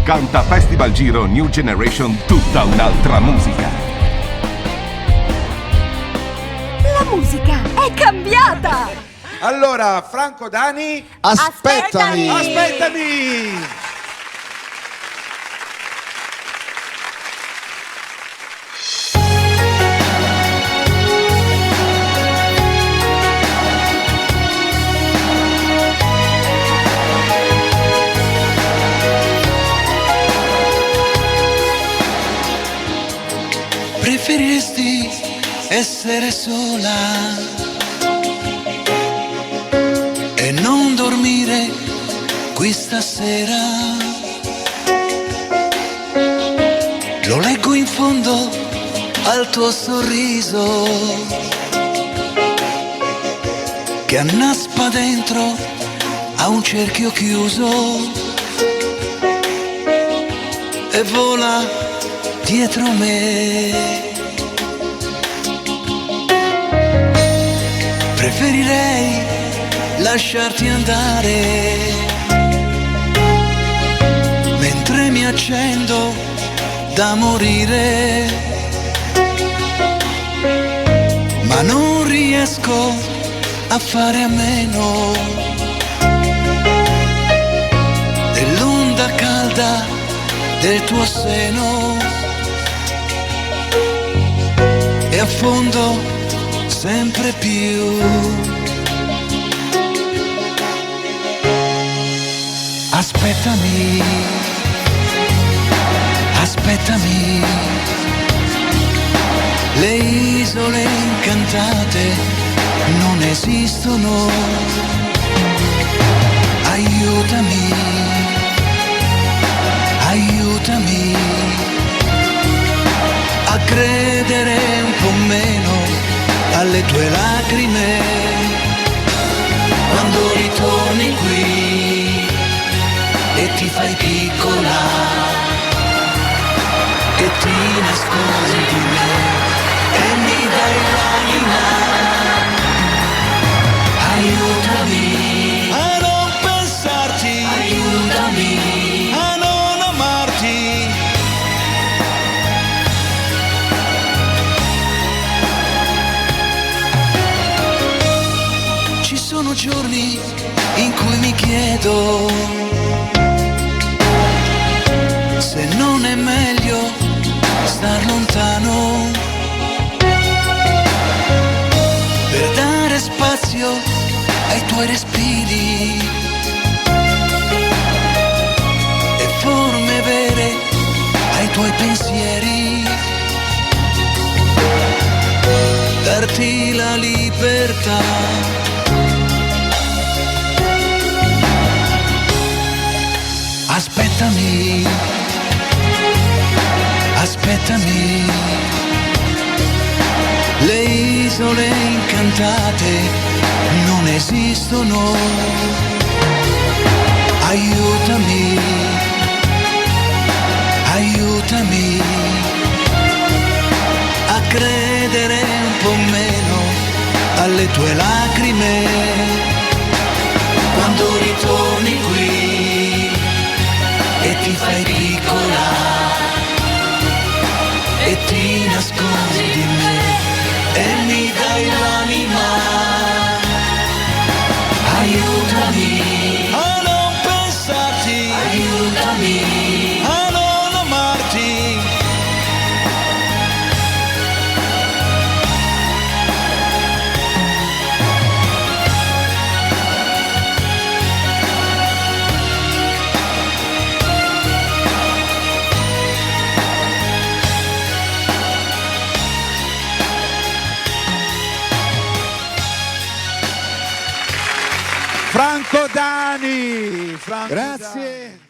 Canta Festival Giro New Generation tutta un'altra musica. La musica è cambiata! Allora, Franco Dani, Aspettami! aspettami! Preferiresti essere sola e non dormire qui stasera? Lo leggo in fondo al tuo sorriso che annaspa dentro a un cerchio chiuso e vola dietro me. Preferirei lasciarti andare mentre mi accendo da morire, ma non riesco a fare a meno dell'onda calda del tuo seno e affondo sempre più. Aspettami, aspettami, le isole incantate non esistono. Aiutami, aiutami a credere un po' meno alle tue lacrime quando ritorni qui e ti fai piccola e ti nascondi di me e mi dai l'anima. Aiutami a non pensarti, aiutami a non amarti. Ci sono giorni in cui mi chiedo se non è meglio star lontano per dare spazio ai tuoi respiri e forme vere ai tuoi pensieri, darti la libertà. Aspettami, aspettami, le isole incantate non esistono. Aiutami, aiutami a credere un po' meno alle tue lacrime quando ritorni qui e ti fai piccola e ti nascondi di me e mi dai l'anima. Aiutami a non pensarti, aiutami a non amarti. Franco Dani! Grazie.